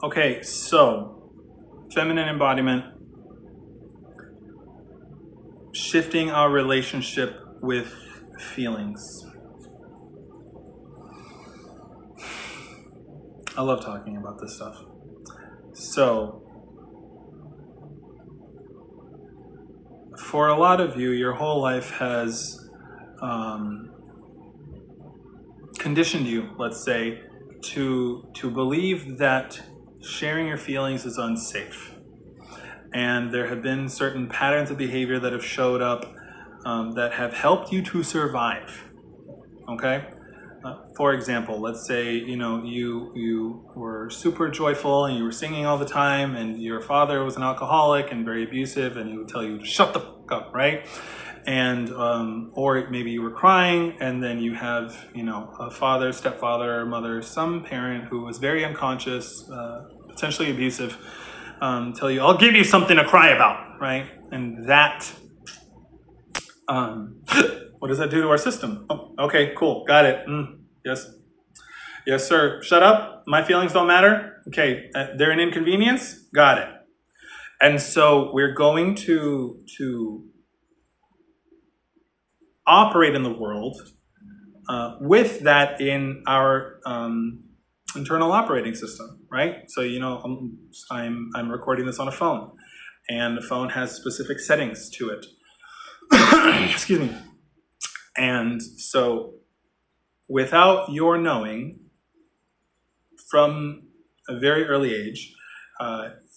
Okay, so feminine embodiment, shifting our relationship with feelings. I love talking about this stuff. So, for a lot of you, your whole life has conditioned you, let's say, to believe that sharing your feelings is unsafe. And there have been certain patterns of behavior that have showed up that have helped you to survive. Okay? For example, let's say you were super joyful and you were singing all the time, and your father was an alcoholic and very abusive, and he would tell you to shut the fuck up, right? And or maybe you were crying, and then you have a father, stepfather, mother, some parent who was very unconscious, potentially abusive, tell you, "I'll give you something to cry about," right? And that. What does that do to our system? Oh, okay, cool, got it. Yes, yes, sir. Shut up. My feelings don't matter. Okay, they're an inconvenience. Got it. And so we're going to operate in the world with that in our internal operating system, right? So I'm recording this on a phone, and the phone has specific settings to it. Excuse me. And so, without your knowing, from a very early age,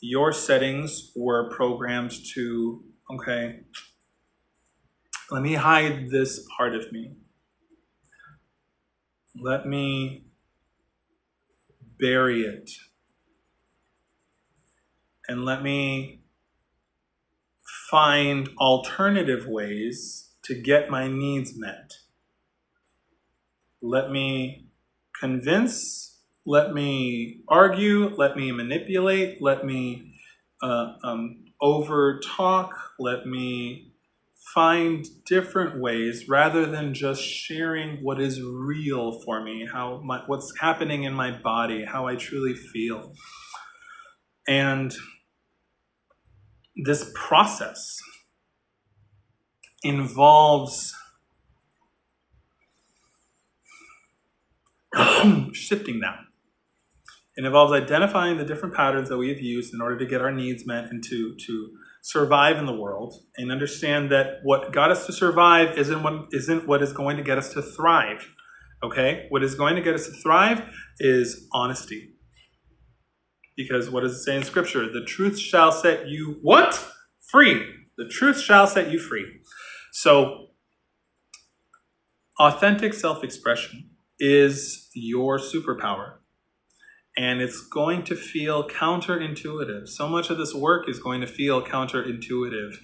your settings were programmed to, okay, let me hide this part of me. Let me bury it. And let me find alternative ways to get my needs met. Let me convince, let me argue, let me manipulate, let me over talk, let me find different ways rather than just sharing what is real for me, what's happening in my body, how I truly feel. And this process involves shifting that. It involves identifying the different patterns that we have used in order to get our needs met and to survive in the world, and understand that what got us to survive isn't what is going to get us to thrive. Okay? What is going to get us to thrive is honesty. Because what does it say in Scripture? The truth shall set you what? Free. The truth shall set you free. So, authentic self-expression is your superpower. And it's going to feel counterintuitive. So much of this work is going to feel counterintuitive.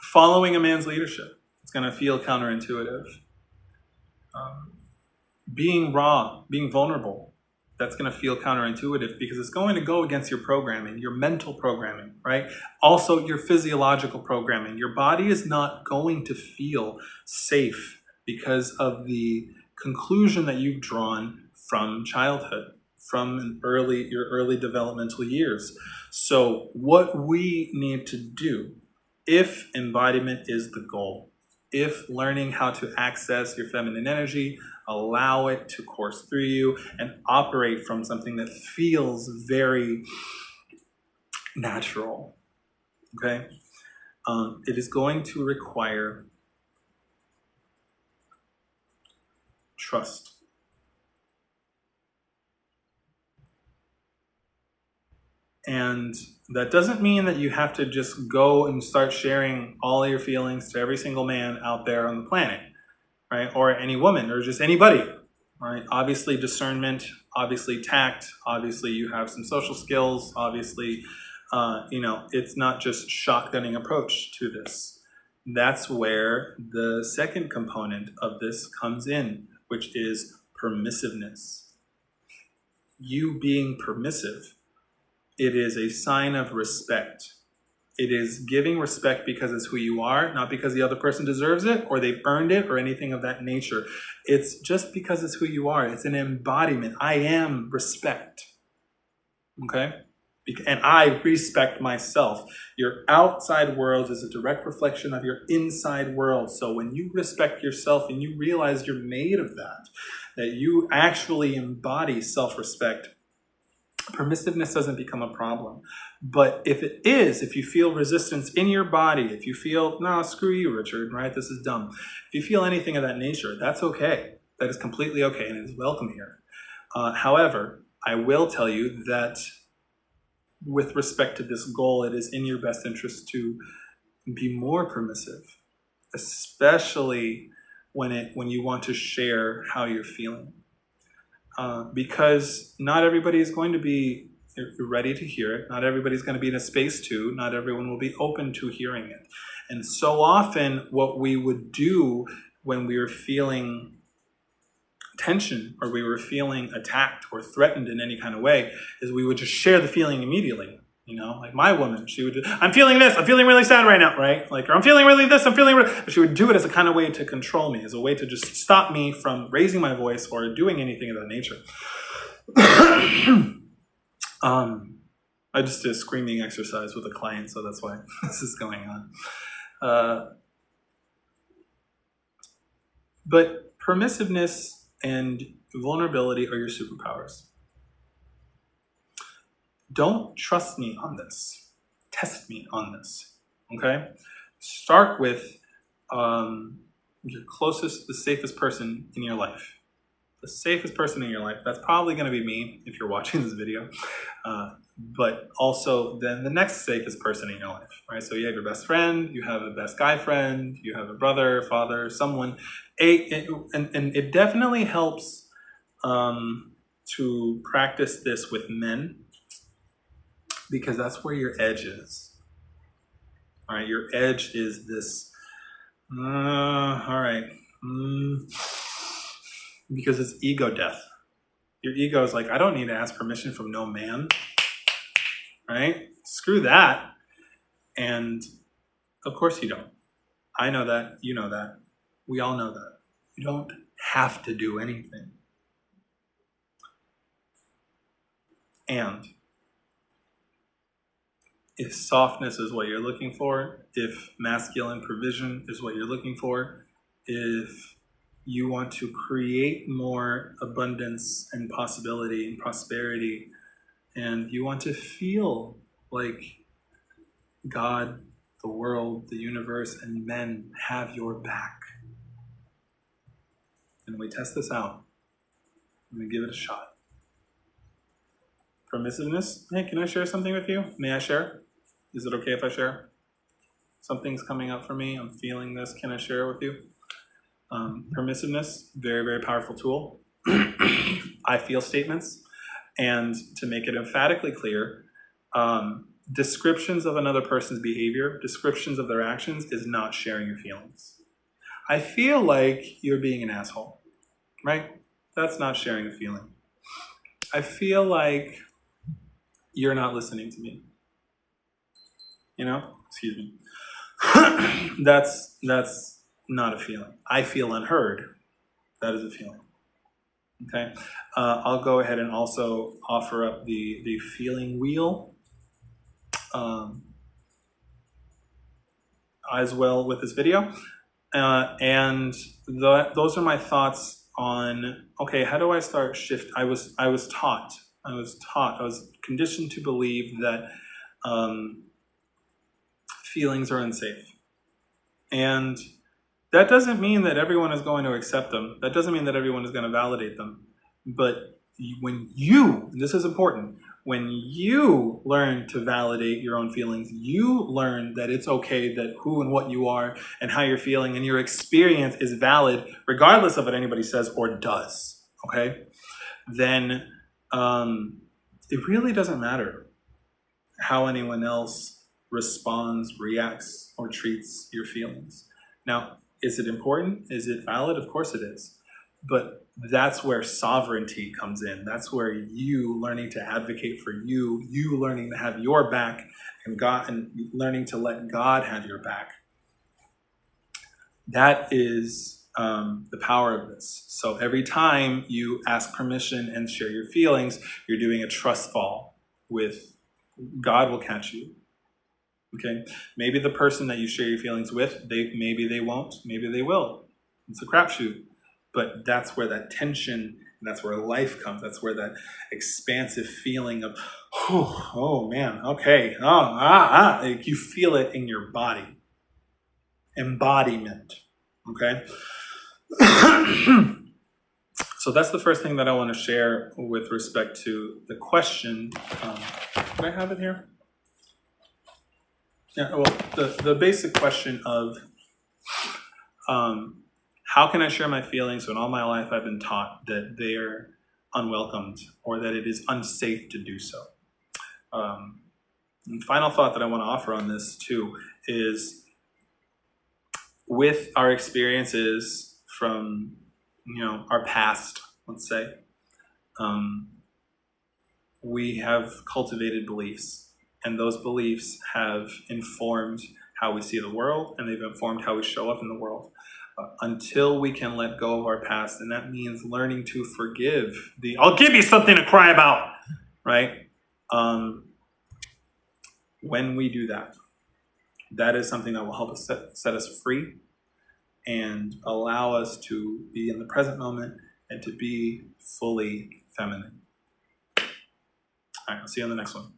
Following a man's leadership, it's going to feel counterintuitive. Being raw, being vulnerable, that's going to feel counterintuitive because it's going to go against your programming, your mental programming, right? Also, your physiological programming. Your body is not going to feel safe because of the conclusion that you've drawn from childhood, from your early developmental years. So what we need to do, if embodiment is the goal, if learning how to access your feminine energy, allow it to course through you and operate from something that feels very natural, okay? It is going to require trust. And that doesn't mean that you have to just go and start sharing all of your feelings to every single man out there on the planet, right? Or any woman, or just anybody, right? Obviously discernment, obviously tact, obviously you have some social skills, obviously, it's not just shotgunning approach to this. That's where the second component of this comes in, which is permissiveness. You being permissive, it is a sign of respect. It is giving respect because it's who you are, not because the other person deserves it or they've earned it or anything of that nature. It's just because it's who you are. It's an embodiment. I am respect. Okay? And I respect myself. Your outside world is a direct reflection of your inside world. So when you respect yourself and you realize you're made of that you actually embody self-respect, permissiveness doesn't become a problem. But if it is, if you feel resistance in your body, if you feel, no, screw you, Richard, right? This is dumb. If you feel anything of that nature, that's okay. That is completely okay and it is welcome here. However, I will tell you that with respect to this goal, it is in your best interest to be more permissive, especially when you want to share how you're feeling. Because not everybody is going to be ready to hear it. Not everybody's going to be in a space to. Not everyone will be open to hearing it. And so often what we would do when we were feeling tension or we were feeling attacked or threatened in any kind of way is we would just share the feeling immediately. You know, like my woman, she would, I'm feeling this, I'm feeling really sad right now, right? Like, or I'm feeling really this, I'm feeling really, she would do it as a kind of way to control me, as a way to just stop me from raising my voice or doing anything of that nature. I just did a screaming exercise with a client, so that's why this is going on. But permissiveness and vulnerability are your superpowers. Don't trust me on this. Test me on this, okay? Start with your closest, the safest person in your life. The safest person in your life. That's probably going to be me if you're watching this video. But also then the next safest person in your life, right? So you have your best friend, you have a best guy friend, you have a brother, father, someone. And it definitely helps to practice this with men, because that's where your edge is. All right, your edge is this, all right, because it's ego death. Your ego is like, I don't need to ask permission from no man, right? Screw that. And of course you don't. I know that, you know that, we all know that. You don't have to do anything. And if softness is what you're looking for, if masculine provision is what you're looking for, if you want to create more abundance and possibility and prosperity, and you want to feel like God, the world, the universe, and men have your back, and we test this out, and we give it a shot. Permissiveness. Hey, can I share something with you? May I share? Is it okay if I share? Something's coming up for me. I'm feeling this. Can I share it with you? Permissiveness, very, very powerful tool. I feel statements. And to make it emphatically clear, descriptions of another person's behavior, descriptions of their actions is not sharing your feelings. I feel like you're being an asshole, right? That's not sharing a feeling. I feel like you're not listening to me. You know, excuse me. That's not a feeling. I feel unheard. That is a feeling. Okay. I'll go ahead and also offer up the feeling wheel as well with this video. And those are my thoughts on, okay, how do I start shift? I was conditioned to believe that feelings are unsafe. And that doesn't mean that everyone is going to accept them. That doesn't mean that everyone is going to validate them. But when you, and this is important, when you learn to validate your own feelings, you learn that it's okay that who and what you are and how you're feeling and your experience is valid regardless of what anybody says or does, okay? Then it really doesn't matter how anyone else responds, reacts, or treats your feelings. Now, is it important? Is it valid? Of course it is. But that's where sovereignty comes in. That's where you learning to advocate for you learning to have your back, and God, and learning to let God have your back. That is the power of this. So every time you ask permission and share your feelings, you're doing a trust fall with God will catch you. Okay? Maybe the person that you share your feelings with, maybe they won't, maybe they will. It's a crapshoot. But that's where that tension, and that's where life comes. That's where that expansive feeling of, oh man, okay, like you feel it in your body. Embodiment. Okay? So that's the first thing that I want to share with respect to the question. Can I have it here? Yeah, well, the basic question of how can I share my feelings when all my life I've been taught that they are unwelcomed or that it is unsafe to do so. And final thought that I want to offer on this too is with our experiences from our past, let's say, we have cultivated beliefs, and those beliefs have informed how we see the world, and they've informed how we show up in the world. Until we can let go of our past, and that means learning to forgive I'll give you something to cry about, right? When we do that, that is something that will help us set us free and allow us to be in the present moment and to be fully feminine. All right, I'll see you on the next one.